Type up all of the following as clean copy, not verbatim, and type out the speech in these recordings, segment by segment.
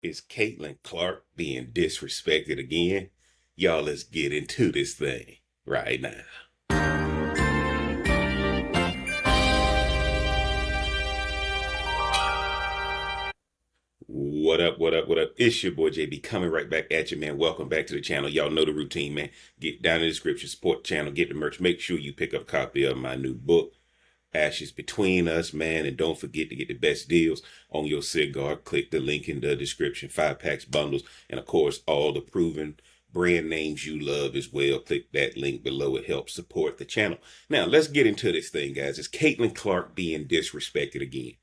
Is Caitlin Clark being disrespected again? Y'all, let's get into this thing right now. What up, what up, what up? It's your boy JB coming right back at you, man. Welcome back to the channel. Y'all know the routine, man. Get down in the description, support the channel, get the merch. Make sure you pick up a copy of my new book, Ashes Between Us, man. And don't forget to get the best deals on your cigar. Click the link in the description. 5 packs, bundles, and of course, all the proven brand names you love as well. Click that link below. It helps support the channel. Now, let's get into this thing, guys. Is Caitlin Clark being disrespected again?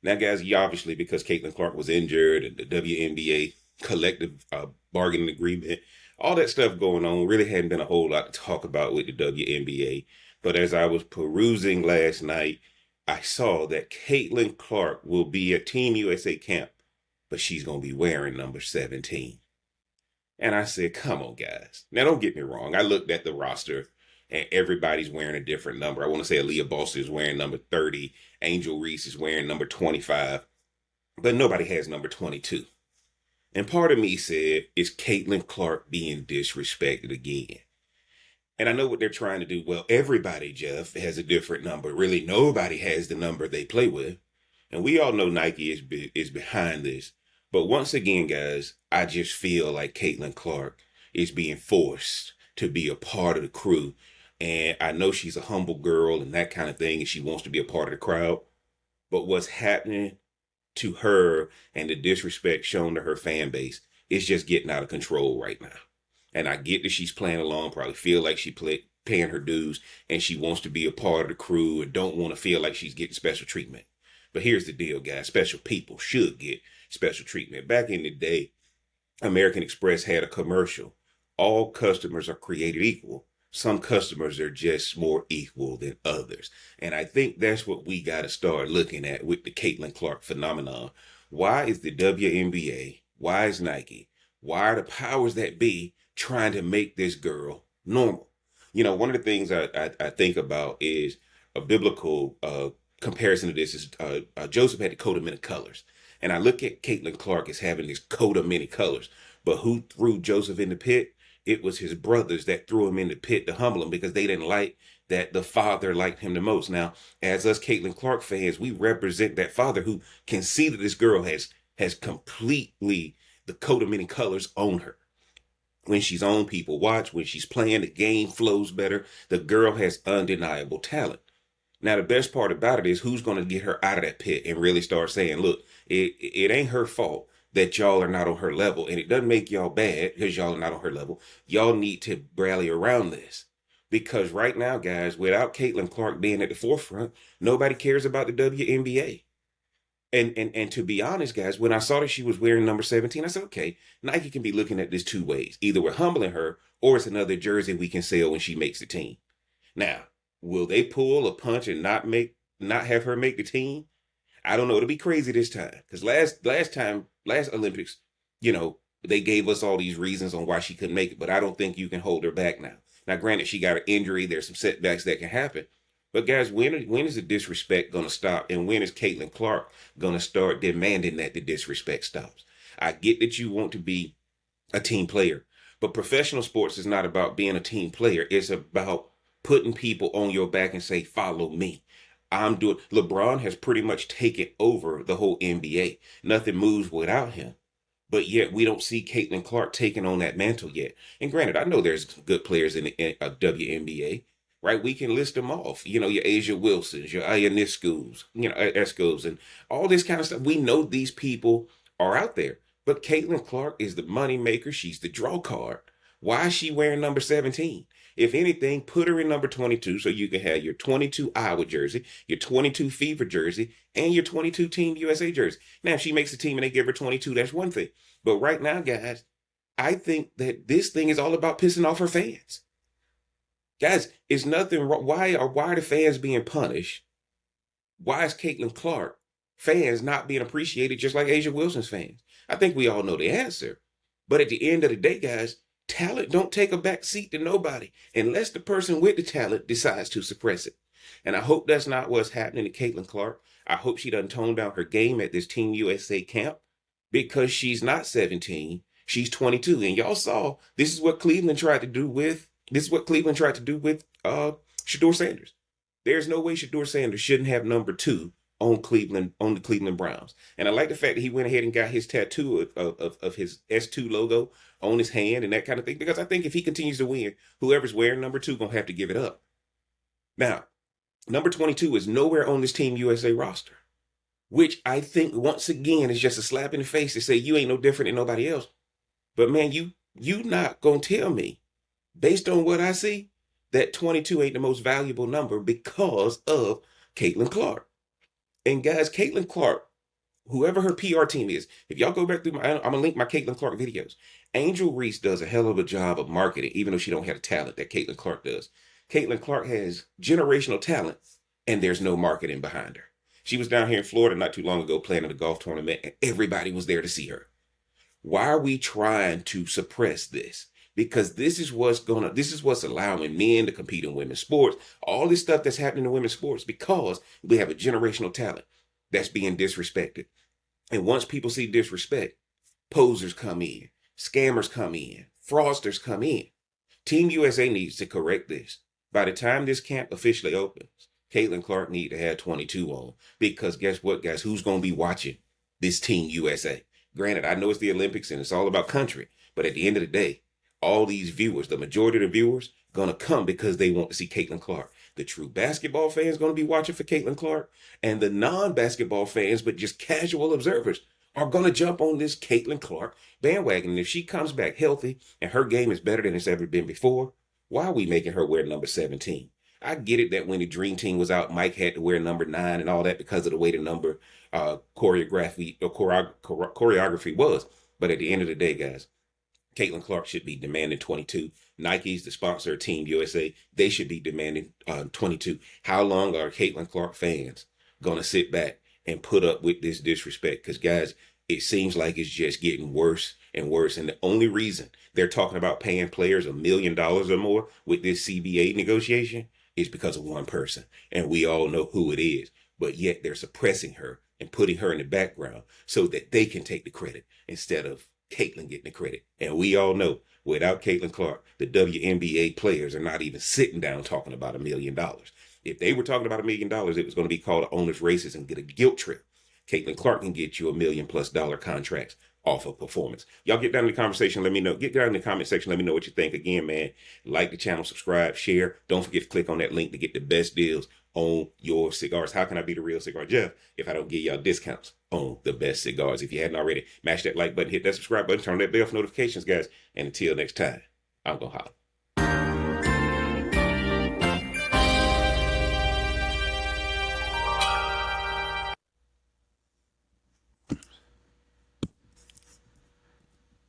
Now, guys, obviously, because Caitlin Clark was injured and the WNBA collective bargaining agreement, all that stuff going on, really hadn't been a whole lot to talk about with the WNBA. But as I was perusing last night, I saw that Caitlin Clark will be at Team USA camp, but she's going to be wearing number 17. And I said, come on, guys. Now, don't get me wrong. I looked at the roster and everybody's wearing a different number. I want to say Aaliyah Boston is wearing number 30. Angel Reese is wearing number 25. But nobody has number 22. And part of me said, is Caitlin Clark being disrespected again? And I know what they're trying to do. Well, everybody, Jeff, has a different number. Really, nobody has the number they play with. And we all know Nike is behind this. But once again, guys, I just feel like Caitlin Clark is being forced to be a part of the crew. And I know she's a humble girl and that kind of thing, and she wants to be a part of the crowd. But what's happening to her and the disrespect shown to her fan base is just getting out of control right now. And I get that she's playing along, probably feel like paying her dues, and she wants to be a part of the crew and don't want to feel like she's getting special treatment. But here's the deal, guys. Special people should get special treatment. Back in the day, American Express had a commercial. All customers are created equal. Some customers are just more equal than others. And I think that's what we got to start looking at with the Caitlin Clark phenomenon. Why is the WNBA, why is Nike, why are the powers that be trying to make this girl normal? You know, one of the things I think about is a biblical comparison to this is Joseph had the coat of many colors. And I look at Caitlin Clark as having this coat of many colors. But who threw Joseph in the pit? It was his brothers that threw him in the pit to humble him because they didn't like that the father liked him the most. Now, as us Caitlin Clark fans, we represent that father who can see that this girl has completely the coat of many colors on her. When she's on, people watch. When she's playing, the game flows better. The girl has undeniable talent. Now, the best part about it is who's going to get her out of that pit and really start saying, look, it ain't her fault that y'all are not on her level. And it doesn't make y'all bad because y'all are not on her level. Y'all need to rally around this. Because right now, guys, without Caitlin Clark being at the forefront, nobody cares about the WNBA. And to be honest, guys, when I saw that she was wearing number 17, I said, okay, Nike can be looking at this two ways. Either we're humbling her or it's another jersey we can sell when she makes the team. Now, will they pull a punch and not have her make the team? I don't know. It'll be crazy this time. Because last Olympics, you know, they gave us all these reasons on why she couldn't make it. But I don't think you can hold her back now. Now, granted, she got an injury. There's some setbacks that can happen. But guys, when is the disrespect going to stop? And when is Caitlin Clark going to start demanding that the disrespect stops? I get that you want to be a team player. But professional sports is not about being a team player. It's about putting people on your back and say, follow me. LeBron has pretty much taken over the whole NBA. Nothing moves without him. But yet we don't see Caitlin Clark taking on that mantle yet. And granted, I know there's good players in the WNBA, right? We can list them off. You know, your Asia Wilsons, your Ionescos, Escos, and all this kind of stuff. We know these people are out there. But Caitlin Clark is the money maker. She's the draw card. Why is she wearing number 17? If anything, put her in number 22 so you can have your 22 Iowa jersey, your 22 Fever jersey, and your 22 Team USA jersey. Now, if she makes the team and they give her 22, that's one thing. But right now, guys, I think that this thing is all about pissing off her fans. Guys, it's nothing wrong. Why are the fans being punished? Why is Caitlin Clark fans not being appreciated just like Asia Wilson's fans? I think we all know the answer. But at the end of the day, guys, talent don't take a back seat to nobody unless the person with the talent decides to suppress it. And I hope that's not what's happening to Caitlin Clark. I hope she doesn't tone down her game at this Team USA camp. because she's not 17. She's 22. And y'all saw this is what Cleveland tried to do with Shador Sanders. There's no way Shador Sanders shouldn't have number 2 on the Cleveland Browns. And I like the fact that he went ahead and got his tattoo of his S2 logo on his hand and that kind of thing, because I think if he continues to win, whoever's wearing number 2 gonna have to give it up. Now, number 22 is nowhere on this Team USA roster, which I think once again is just a slap in the face to say you ain't no different than nobody else. But man, you not gonna tell me, based on what I see, that 22 ain't the most valuable number because of Caitlin Clark. And guys, Caitlin Clark, whoever her PR team is, if y'all go back through I'm gonna link my Caitlin Clark videos. Angel Reese does a hell of a job of marketing, even though she don't have the talent that Caitlin Clark does. Caitlin Clark has generational talent, and there's no marketing behind her. She was down here in Florida not too long ago playing in a golf tournament, and everybody was there to see her. Why are we trying to suppress this? Because this is what's allowing men to compete in women's sports. All this stuff that's happening in women's sports because we have a generational talent that's being disrespected. And once people see disrespect, posers come in, scammers come in, fraudsters come in. Team USA needs to correct this. By the time this camp officially opens, Caitlin Clark needs to have 22 on. Because guess what, guys? Who's going to be watching this Team USA? Granted, I know it's the Olympics and it's all about country, but at the end of the day, all these viewers, the majority of the viewers, gonna come because they want to see Caitlin Clark. The true basketball fans gonna be watching for Caitlin Clark, and the non-basketball fans, but just casual observers, are gonna jump on this Caitlin Clark bandwagon. And if she comes back healthy and her game is better than it's ever been before, why are we making her wear number 17? I get it that when the Dream Team was out, Mike had to wear number 9 and all that because of the way the number choreography was. But at the end of the day, guys, Caitlin Clark should be demanding 22. Nike's the sponsor of Team USA. They should be demanding 22. How long are Caitlin Clark fans going to sit back and put up with this disrespect? Because, guys, it seems like it's just getting worse and worse. And the only reason they're talking about paying players $1 million or more with this CBA negotiation is because of one person. And we all know who it is. But yet they're suppressing her and putting her in the background so that they can take the credit instead of Caitlin getting the credit. And we all know without Caitlin Clark, the WNBA players are not even sitting down talking about $1 million. If they were talking about $1 million, it was going to be called an owner's races and get a guilt trip. Caitlin Clark can get you $1 million+ contracts off of performance. Y'all get down in the conversation. Let me know. Get down in the comment section. Let me know what you think. Again, man, like the channel, subscribe, share. Don't forget to click on that link to get the best deals on your cigars. How can I be the real Cigar Jeff if I don't give y'all discounts on the best cigars? If you hadn't already, mash that like button, hit that subscribe button, turn on that bell for notifications, guys. And until next time, I'm going to holler.